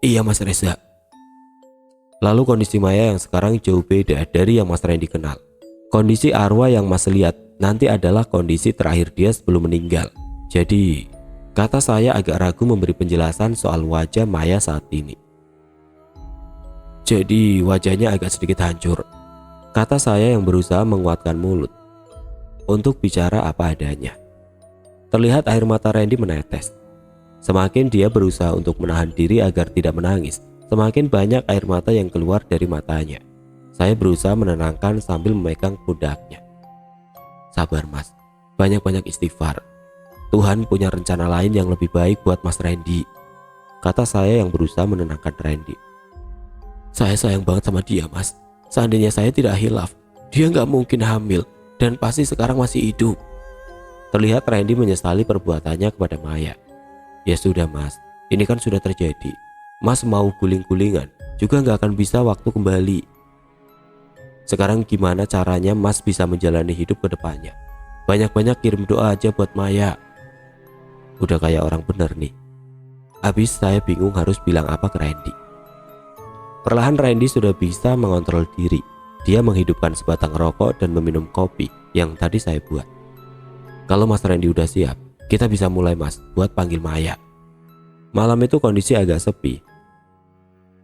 Iya Mas Reza. Lalu kondisi Maya yang sekarang jauh beda dari yang Mas Randy kenal. Kondisi arwah yang Mas lihat nanti adalah kondisi terakhir dia sebelum meninggal. Jadi, kata saya agak ragu memberi penjelasan soal wajah Maya saat ini. Jadi wajahnya agak sedikit hancur, kata saya yang berusaha menguatkan mulut untuk bicara apa adanya. Terlihat air mata Randy menetes. Semakin dia berusaha untuk menahan diri agar tidak menangis, semakin banyak air mata yang keluar dari matanya. Saya berusaha menenangkan sambil memegang pundaknya. Sabar Mas, banyak-banyak istighfar. Tuhan punya rencana lain yang lebih baik buat Mas Randy, kata saya yang berusaha menenangkan Randy. Saya sayang banget sama dia Mas. Seandainya saya tidak hilaf, dia nggak mungkin hamil dan pasti sekarang masih hidup. Terlihat Randy menyesali perbuatannya kepada Maya. Ya sudah Mas, ini kan sudah terjadi. Mas mau guling-gulingan juga nggak akan bisa waktu kembali. Sekarang gimana caranya Mas bisa menjalani hidup ke depannya? Banyak-banyak kirim doa aja buat Maya. Udah kayak orang bener nih. Habis saya bingung harus bilang apa ke Randy. Perlahan Randy sudah bisa mengontrol diri. Dia menghidupkan sebatang rokok dan meminum kopi yang tadi saya buat. Kalau Mas Randy udah siap, kita bisa mulai Mas buat panggil Maya. Malam itu kondisi agak sepi.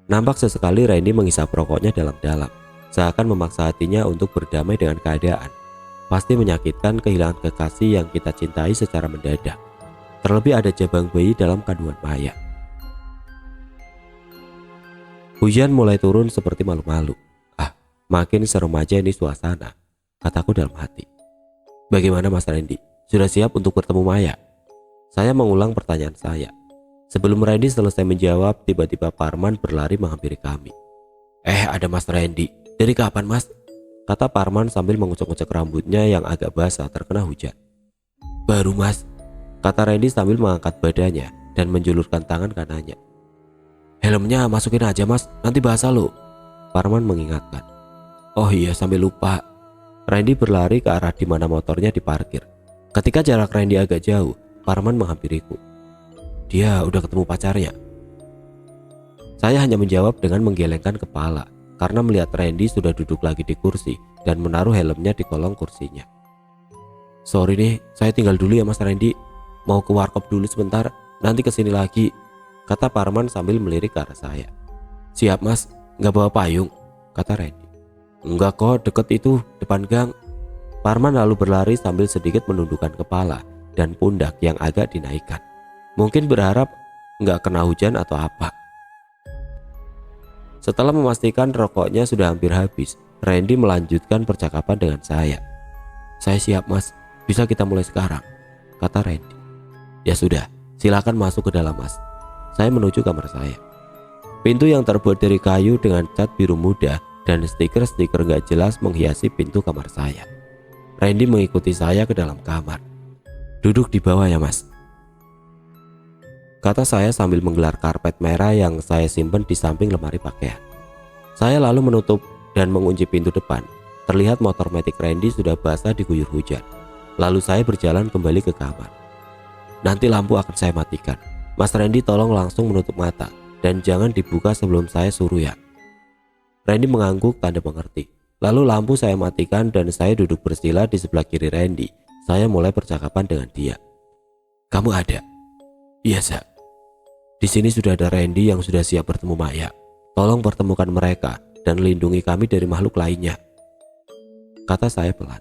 Nampak sesekali Randy menghisap rokoknya dalam-dalam, seakan memaksa hatinya untuk berdamai dengan keadaan. Pasti menyakitkan kehilangan kekasih yang kita cintai secara mendadak. Terlebih ada jabang bayi dalam kandungan Maya. Hujan mulai turun seperti malu-malu. Makin serem aja ini suasana, kataku dalam hati. Bagaimana Mas Randy? Sudah siap untuk bertemu Maya? Saya mengulang pertanyaan saya. Sebelum Randy selesai menjawab, tiba-tiba Parman berlari menghampiri kami. Ada Mas Randy. Dari kapan Mas? Kata Parman sambil mengucek-ucek rambutnya yang agak basah terkena hujan. Baru Mas, kata Randy sambil mengangkat badannya dan menjulurkan tangan kanannya. Helmnya masukin aja Mas, nanti basah lo, Parman mengingatkan. Oh iya, sampai lupa. Randy berlari ke arah di mana motornya diparkir. Ketika jarak Randy agak jauh, Parman menghampiriku. Dia udah ketemu pacarnya. Saya hanya menjawab dengan menggelengkan kepala karena melihat Randy sudah duduk lagi di kursi dan menaruh helmnya di kolong kursinya. Sorry nih, saya tinggal dulu ya Mas Randy. Mau ke warkop dulu sebentar, nanti kesini lagi, kata Parman sambil melirik ke arah saya. Siap Mas, nggak bawa payung, kata Randy. Enggak kok, deket itu, depan gang. Parman lalu berlari sambil sedikit menundukkan kepala dan pundak yang agak dinaikkan. Mungkin berharap nggak kena hujan atau apa. Setelah memastikan rokoknya sudah hampir habis, Randy melanjutkan percakapan dengan saya. Saya siap Mas, bisa kita mulai sekarang, kata Randy. Ya sudah, silakan masuk ke dalam Mas. Saya menuju kamar saya. Pintu yang terbuat dari kayu dengan cat biru muda dan stiker-stiker gak jelas menghiasi pintu kamar saya. Randy mengikuti saya ke dalam kamar. Duduk di bawah ya Mas, kata saya sambil menggelar karpet merah yang saya simpan di samping lemari pakaian. Saya lalu menutup dan mengunci pintu depan. Terlihat motor metik Randy sudah basah diguyur hujan. Lalu saya berjalan kembali ke kamar. Nanti lampu akan saya matikan. Mas Randy tolong langsung menutup mata dan jangan dibuka sebelum saya suruh ya. Randy mengangguk tanda mengerti. Lalu lampu saya matikan dan saya duduk bersila di sebelah kiri Randy. Saya mulai percakapan dengan dia. Kamu ada? Iya Sa. Di sini sudah ada Randy yang sudah siap bertemu Maya. Tolong pertemukan mereka dan lindungi kami dari makhluk lainnya, kata saya pelan.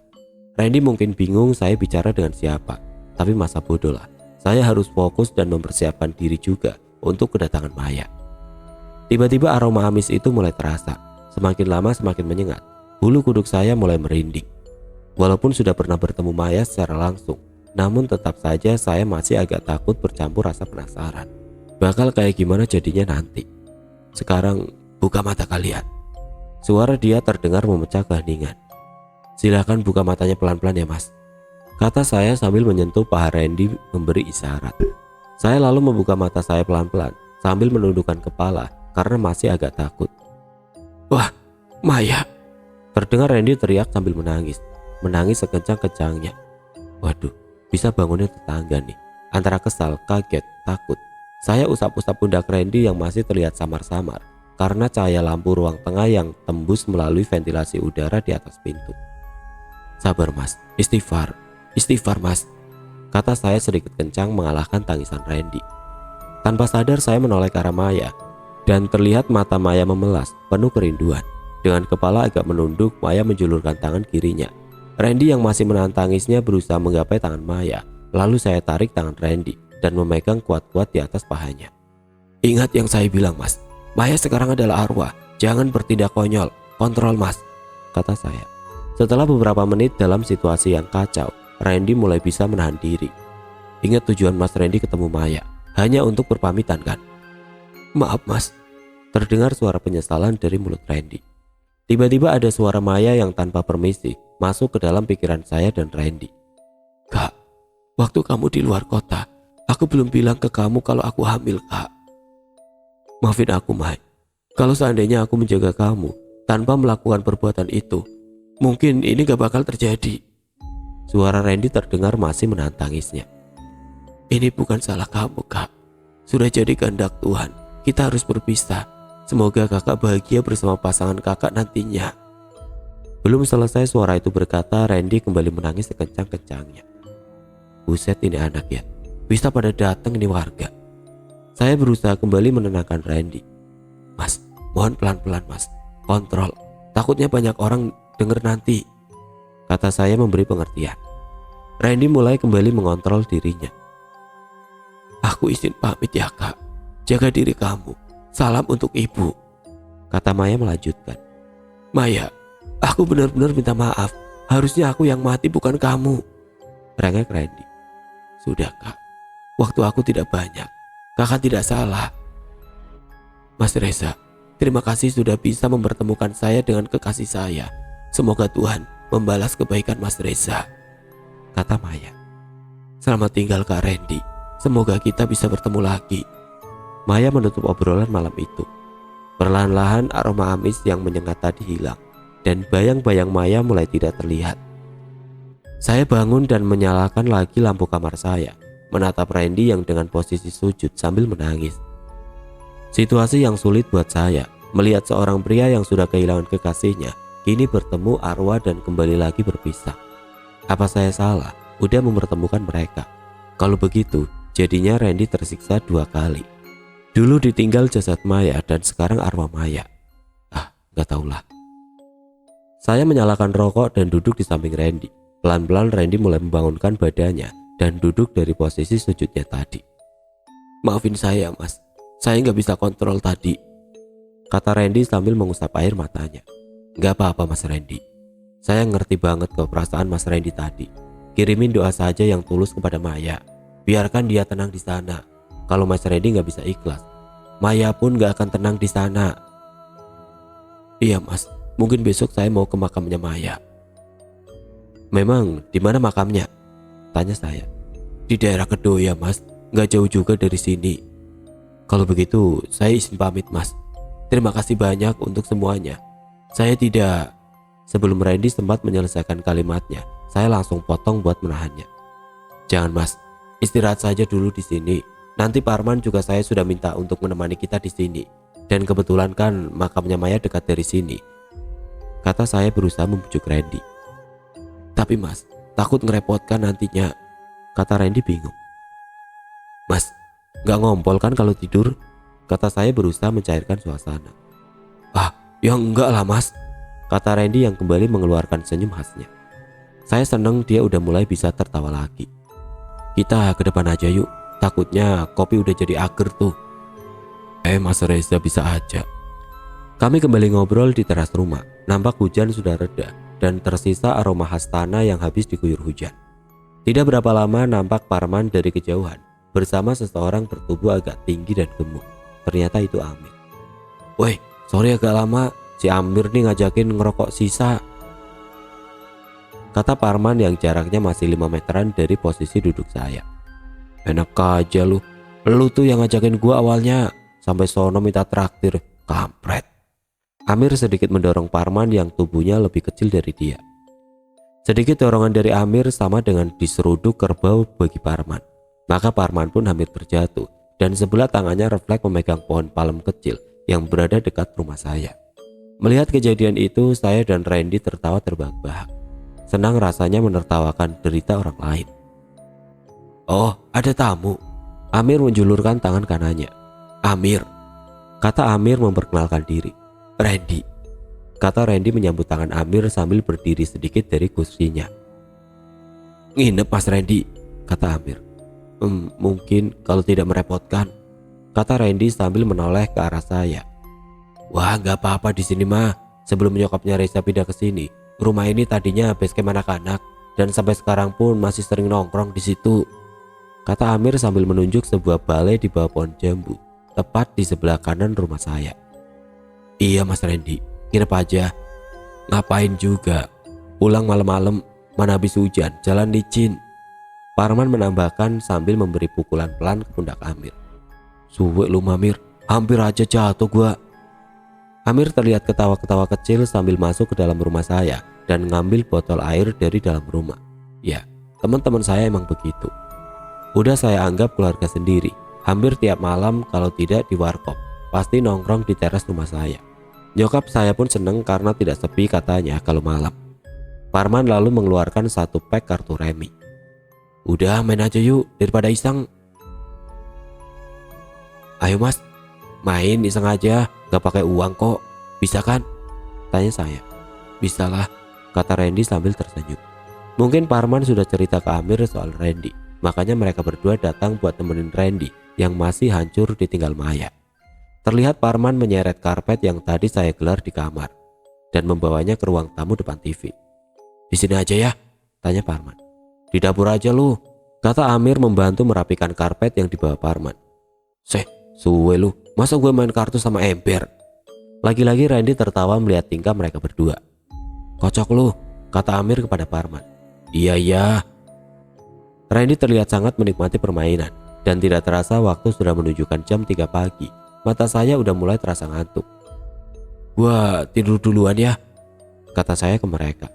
Randy mungkin bingung saya bicara dengan siapa, tapi masa bodoh lah. Saya harus fokus dan mempersiapkan diri juga untuk kedatangan Maya. Tiba-tiba aroma amis itu mulai terasa. Semakin lama semakin menyengat. Bulu kuduk saya mulai merinding. Walaupun sudah pernah bertemu Maya secara langsung, namun tetap saja saya masih agak takut bercampur rasa penasaran. Bakal kayak gimana jadinya nanti. Sekarang buka mata kalian. Suara dia terdengar memecah keheningan. Silakan buka matanya pelan-pelan ya mas, kata saya sambil menyentuh paha Randy memberi isyarat. Saya lalu membuka mata saya pelan-pelan sambil menundukkan kepala karena masih agak takut. Wah, Maya, terdengar Randy teriak sambil menangis. Menangis sekencang-kencangnya. Waduh, bisa bangunin tetangga nih. Antara kesal, kaget, takut. Saya usap-usap pundak Randy yang masih terlihat samar-samar karena cahaya lampu ruang tengah yang tembus melalui ventilasi udara di atas pintu. Sabar mas, istighfar mas, kata saya sedikit kencang mengalahkan tangisan Randy. Tanpa sadar saya menoleh ke arah Maya dan terlihat mata Maya memelas penuh kerinduan. Dengan kepala agak menunduk, Maya menjulurkan tangan kirinya. Randy yang masih menahan tangisnya berusaha menggapai tangan Maya. Lalu saya tarik tangan Randy dan memegang kuat-kuat di atas pahanya. Ingat yang saya bilang mas, Maya sekarang adalah arwah, jangan bertindak konyol, kontrol mas, kata saya. Setelah beberapa menit dalam situasi yang kacau, Randy mulai bisa menahan diri. Ingat tujuan mas Randy ketemu Maya, hanya untuk berpamitan kan? Maaf mas, terdengar suara penyesalan dari mulut Randy. Tiba-tiba ada suara Maya yang tanpa permisi masuk ke dalam pikiran saya dan Randy. Kak, waktu kamu di luar kota, aku belum bilang ke kamu kalau aku hamil kak. Maafin aku Mai, kalau seandainya aku menjaga kamu tanpa melakukan perbuatan itu, mungkin ini gak bakal terjadi. Suara Randy terdengar masih menahan tangisnya. Ini bukan salah kamu kak, sudah jadi kehendak Tuhan, kita harus berpisah. Semoga kakak bahagia bersama pasangan kakak nantinya. Belum selesai suara itu berkata, Randy kembali menangis sekencang-kencangnya. Buset ini anak ya, bisa pada datang ini warga. Saya berusaha kembali menenangkan Randy. Mas, mohon pelan-pelan mas, kontrol, takutnya banyak orang dengar nanti, kata saya memberi pengertian. Randy mulai kembali mengontrol dirinya. Aku izin pamit ya kak, jaga diri kamu. Salam untuk ibu, kata Maya melanjutkan. Maya, aku benar-benar minta maaf. Harusnya aku yang mati bukan kamu, rengek Randy. Sudah kak, waktu aku tidak banyak. Kakak tidak salah. Mas Reza, terima kasih sudah bisa mempertemukan saya dengan kekasih saya. Semoga Tuhan membalas kebaikan Mas Reza, kata Maya. Selamat tinggal kak Randy. Semoga kita bisa bertemu lagi. Maya menutup obrolan malam itu. Perlahan-lahan aroma amis yang menyengat tadi hilang dan bayang-bayang Maya mulai tidak terlihat. Saya bangun dan menyalakan lagi lampu kamar saya, menatap Randy yang dengan posisi sujud sambil menangis. Situasi yang sulit buat saya, melihat seorang pria yang sudah kehilangan kekasihnya kini bertemu arwah dan kembali lagi berpisah. Apa saya salah udah mempertemukan mereka? Kalau begitu, jadinya Randy tersiksa 2 kali. Dulu ditinggal jasad Maya dan sekarang arwah Maya. Gak tahulah. Saya menyalakan rokok dan duduk di samping Randy. Pelan-pelan Randy mulai membangunkan badannya dan duduk dari posisi sujudnya tadi. Maafin saya mas, saya gak bisa kontrol tadi, kata Randy sambil mengusap air matanya. Gak apa-apa mas Randy, saya ngerti banget ke perasaan mas Randy tadi. Kirimin doa saja yang tulus kepada Maya, biarkan dia tenang di sana. Kalau mas Randy gak bisa ikhlas, Maya pun gak akan tenang di sana. Iya mas, mungkin besok saya mau ke makamnya Maya. Memang di mana makamnya? Tanya saya. Di daerah Kedoya mas, gak jauh juga dari sini. Kalau begitu saya izin pamit mas. Terima kasih banyak untuk semuanya. Saya tidak. Sebelum Randy sempat menyelesaikan kalimatnya, saya langsung potong buat menahannya. Jangan mas, istirahat saja dulu di sini. Nanti Pak Arman juga saya sudah minta untuk menemani kita di sini. Dan kebetulan kan makamnya Maya dekat dari sini, kata saya berusaha membujuk Randy. Tapi mas, takut ngerepotkan nantinya, kata Randy bingung. Mas, gak ngompol kan kalau tidur? Kata saya berusaha mencairkan suasana. Ya enggak lah mas, kata Randy yang kembali mengeluarkan senyum khasnya. Saya senang dia udah mulai bisa tertawa lagi. Kita ke depan aja yuk, takutnya kopi udah jadi ager tuh. Mas Reza bisa aja. Kami kembali ngobrol di teras rumah. Nampak hujan sudah reda dan tersisa aroma khas tanah yang habis diguyur hujan. Tidak berapa lama nampak Parman dari kejauhan bersama seseorang bertubuh agak tinggi dan gemuk. Ternyata itu Amir. Woi, sorry agak lama, si Amir nih ngajakin ngerokok sisa, kata Parman yang jaraknya masih 5 meteran dari posisi duduk saya. Enak aja lu tuh yang ngajakin gua awalnya, sampai sono minta traktir, kampret. Amir sedikit mendorong Parman yang tubuhnya lebih kecil dari dia. Sedikit dorongan dari Amir sama dengan diseruduk kerbau bagi Parman. Maka Parman pun hampir terjatuh dan sebelah tangannya refleks memegang pohon palem kecil yang berada dekat rumah saya. Melihat kejadian itu, saya dan Randy tertawa terbahak-bahak. Senang rasanya menertawakan derita orang lain. Oh, ada tamu. Amir menjulurkan tangan kanannya. Amir, kata Amir memperkenalkan diri. Randy, kata Randy menyambut tangan Amir sambil berdiri sedikit dari kursinya. Nginep Mas Randy, kata Amir. Mungkin kalau tidak merepotkan, kata Randy sambil menoleh ke arah saya. Wah, nggak apa-apa di sini mah. Sebelum nyokapnya Reza pindah ke sini, rumah ini tadinya base camp anak-anak dan sampai sekarang pun masih sering nongkrong di situ, kata Amir sambil menunjuk sebuah balai di bawah pohon jambu, tepat di sebelah kanan rumah saya. Iya Mas Randy, nginep aja. Ngapain juga? Pulang malam-malam, mana habis hujan, jalan licin, Parman menambahkan sambil memberi pukulan pelan ke pundak Amir. Suwe lu Amir, hampir aja jatuh gua. Amir terlihat ketawa-ketawa kecil sambil masuk ke dalam rumah saya dan ngambil botol air dari dalam rumah. Ya, teman-teman saya emang begitu. Udah saya anggap keluarga sendiri. Hampir tiap malam kalau tidak di warkop, pasti nongkrong di teras rumah saya. Nyokap saya pun seneng karena tidak sepi katanya kalau malam. Parman lalu mengeluarkan satu pack kartu remi. Udah main aja yuk daripada iseng. Ayo Mas, main iseng aja, gak pakai uang kok. Bisa kan? Tanya saya. Bisalah, kata Randy sambil tersenyum. Mungkin Parman sudah cerita ke Amir soal Randy, makanya mereka berdua datang buat temenin Randy yang masih hancur ditinggal Maya. Terlihat Parman menyeret karpet yang tadi saya gelar di kamar dan membawanya ke ruang tamu depan TV. Di sini aja ya, tanya Parman. Di dapur aja lu, kata Amir membantu merapikan karpet yang dibawa Parman. Suwe lu, masa gue main kartu sama ember? Lagi-lagi Randy tertawa melihat tingkah mereka berdua. Kocok lu, kata Amir kepada Parman. Iya. Randy terlihat sangat menikmati permainan dan tidak terasa waktu sudah menunjukkan jam 3 pagi. Mata saya udah mulai terasa ngantuk. Gua tidur duluan ya, kata saya ke mereka.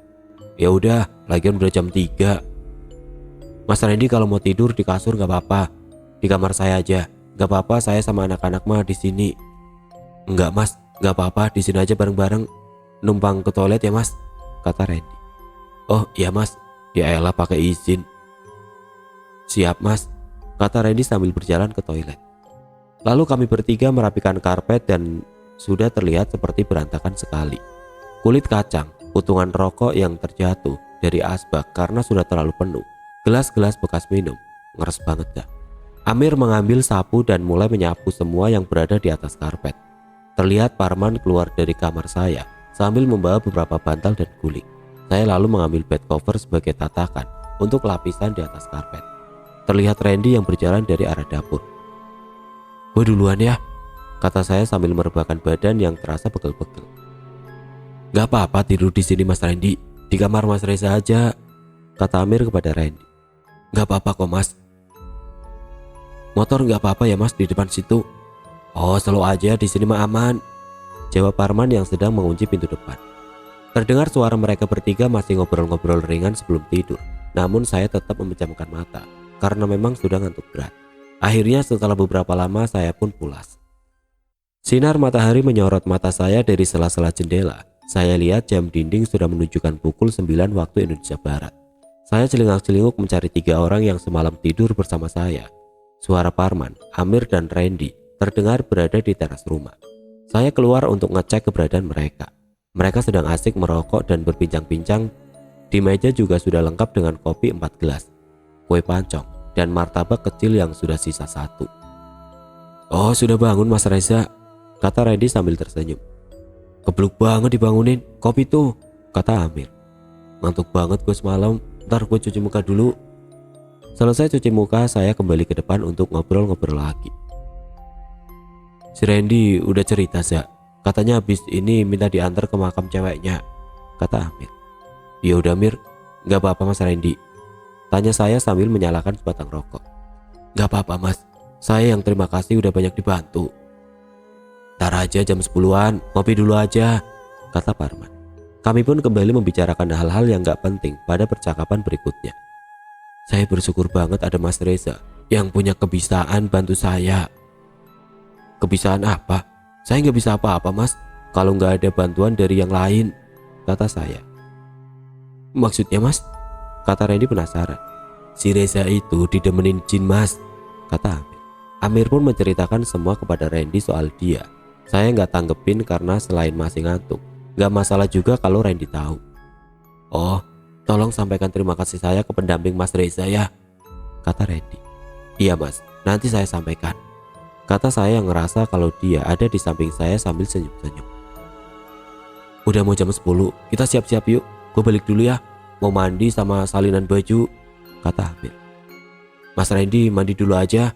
Ya udah, lagian udah jam 3. Mas Randy kalau mau tidur di kasur gak apa-apa, di kamar saya aja. Gak apa-apa, saya sama anak-anak mah di sini. Enggak Mas, gak apa-apa, di sini aja bareng-bareng. Numpang ke toilet ya Mas, kata Randy. Oh iya Mas, ya elah pakai izin. Siap Mas, kata Randy sambil berjalan ke toilet. Lalu kami bertiga merapikan karpet dan sudah terlihat seperti berantakan sekali. Kulit kacang, putungan rokok yang terjatuh dari asbak karena sudah terlalu penuh, gelas-gelas bekas minum, ngeres banget dah. Amir mengambil sapu dan mulai menyapu semua yang berada di atas karpet. Terlihat Parman keluar dari kamar saya sambil membawa beberapa bantal dan guling. Saya lalu mengambil bed cover sebagai tatakan untuk lapisan di atas karpet. Terlihat Randy yang berjalan dari arah dapur. Gue duluan ya, kata saya sambil merebahkan badan yang terasa pegel-pegel. Gak apa-apa tidur di sini Mas Randy, di kamar Mas Reza aja, kata Amir kepada Randy. Gak apa-apa kok Mas. Motor gak apa-apa ya Mas di depan situ. Oh selalu aja, di sini mah aman, jawab Parman yang sedang mengunci pintu depan. Terdengar suara mereka bertiga masih ngobrol-ngobrol ringan sebelum tidur. Namun saya tetap memejamkan mata karena memang sudah ngantuk berat. Akhirnya setelah beberapa lama saya pun pulas. Sinar matahari menyorot mata saya dari sela-sela jendela. Saya lihat jam dinding sudah menunjukkan pukul 9 waktu Indonesia Barat. Saya celingak-celinguk mencari 3 orang yang semalam tidur bersama saya. Suara Parman, Amir dan Randy terdengar berada di teras rumah. Saya keluar untuk ngecek keberadaan mereka. Mereka sedang asik merokok dan berbincang-bincang. Di meja juga sudah lengkap dengan kopi 4 gelas, kue pancong, dan martabak kecil yang sudah sisa 1. Oh, sudah bangun Mas Reza, kata Randy sambil tersenyum. Kebluk banget dibangunin, kopi tuh, kata Amir. Ngantuk banget gue semalam, ntar gue cuci muka dulu. Selesai cuci muka, saya kembali ke depan untuk ngobrol-ngobrol lagi. Si Randy udah cerita, Za. Katanya habis ini minta diantar ke makam ceweknya, kata Amir. Ya udah Mir, gak apa-apa Mas Randy, tanya saya sambil menyalakan sebatang rokok. Gak apa-apa Mas, saya yang terima kasih udah banyak dibantu. Ntar aja jam 10-an, ngopi dulu aja, kata Parman. Kami pun kembali membicarakan hal-hal yang gak penting pada percakapan berikutnya. Saya bersyukur banget ada Mas Reza yang punya kebisaan bantu saya. Kebisaan apa? Saya gak bisa apa-apa Mas kalau gak ada bantuan dari yang lain, kata saya. Maksudnya Mas? Kata Randy penasaran. Si Reza itu didemenin jin Mas, kata Amir. Amir pun menceritakan semua kepada Randy soal dia. Saya gak tanggepin karena selain masih ngantuk, gak masalah juga kalau Randy tahu. Oh, tolong sampaikan terima kasih saya ke pendamping Mas Reza ya, kata Randy. Iya Mas, nanti saya sampaikan, kata saya yang ngerasa kalau dia ada di samping saya sambil senyum-senyum. Udah mau jam 10, kita siap-siap yuk, gue balik dulu ya, mau mandi sama salinan baju, kata Amir. Mas Randy mandi dulu aja.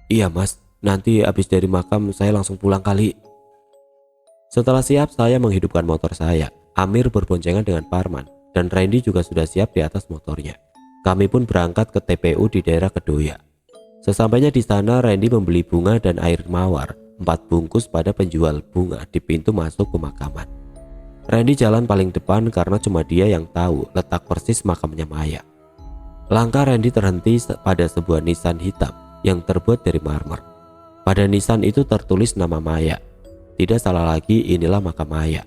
Iya Mas, nanti habis dari makam saya langsung pulang kali. Setelah siap, saya menghidupkan motor saya. Amir berboncengan dengan Parman dan Randy juga sudah siap di atas motornya. Kami pun berangkat ke TPU di daerah Kedoya. Sesampainya di sana, Randy membeli bunga dan air mawar 4 bungkus pada penjual bunga di pintu masuk pemakaman. Randy jalan paling depan karena cuma dia yang tahu letak persis makamnya Maya. Langkah Randy terhenti pada sebuah nisan hitam yang terbuat dari marmer. Pada nisan itu tertulis nama Maya. Tidak salah lagi, inilah makam Maya.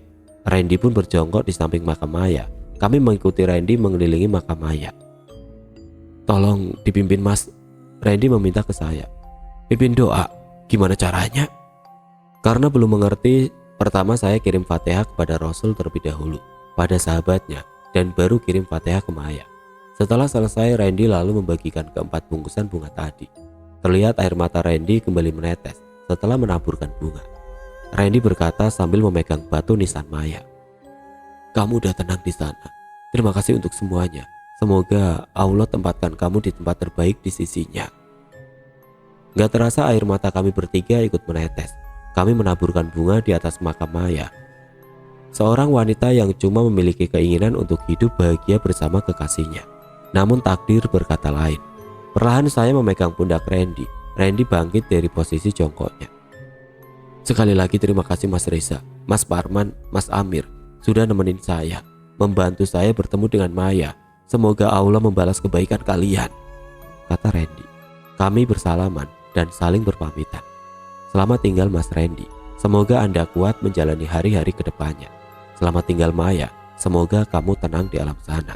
Randy pun berjongkok di samping makam Maya. Kami mengikuti Randy mengelilingi makam Maya. Tolong dipimpin Mas, Randy meminta ke saya. Pimpin doa, gimana caranya? Karena belum mengerti, pertama saya kirim Fatihah kepada Rasul terlebih dahulu, pada sahabatnya, dan baru kirim Fatihah ke Maya. Setelah selesai, Randy lalu membagikan keempat bungkusan bunga tadi. Terlihat air mata Randy kembali menetes setelah menaburkan bunga. Randy berkata sambil memegang batu nisan Maya. Kamu udah tenang di sana. Terima kasih untuk semuanya. Semoga Allah tempatkan kamu di tempat terbaik di sisinya. Gak terasa air mata kami bertiga ikut menetes. Kami menaburkan bunga di atas makam Maya. Seorang wanita yang cuma memiliki keinginan untuk hidup bahagia bersama kekasihnya. Namun takdir berkata lain. Perlahan saya memegang pundak Randy. Randy bangkit dari posisi jongkoknya. Sekali lagi terima kasih Mas Reza, Mas Parman, Mas Amir sudah nemenin saya, membantu saya bertemu dengan Maya. Semoga Allah membalas kebaikan kalian, kata Randy. Kami bersalaman dan saling berpamitan. Selamat tinggal Mas Randy. Semoga Anda kuat menjalani hari-hari ke depannya. Selamat tinggal Maya. Semoga kamu tenang di alam sana.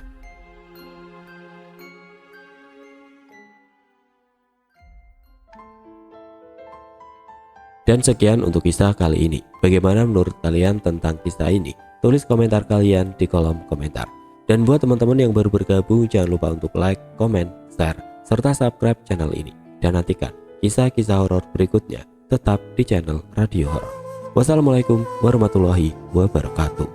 Dan sekian untuk kisah kali ini. Bagaimana menurut kalian tentang kisah ini? Tulis komentar kalian di kolom komentar. Dan buat teman-teman yang baru bergabung, jangan lupa untuk like, komen, share, serta subscribe channel ini. Dan nantikan kisah-kisah horor berikutnya tetap di channel Radio Horor. Wassalamualaikum warahmatullahi wabarakatuh.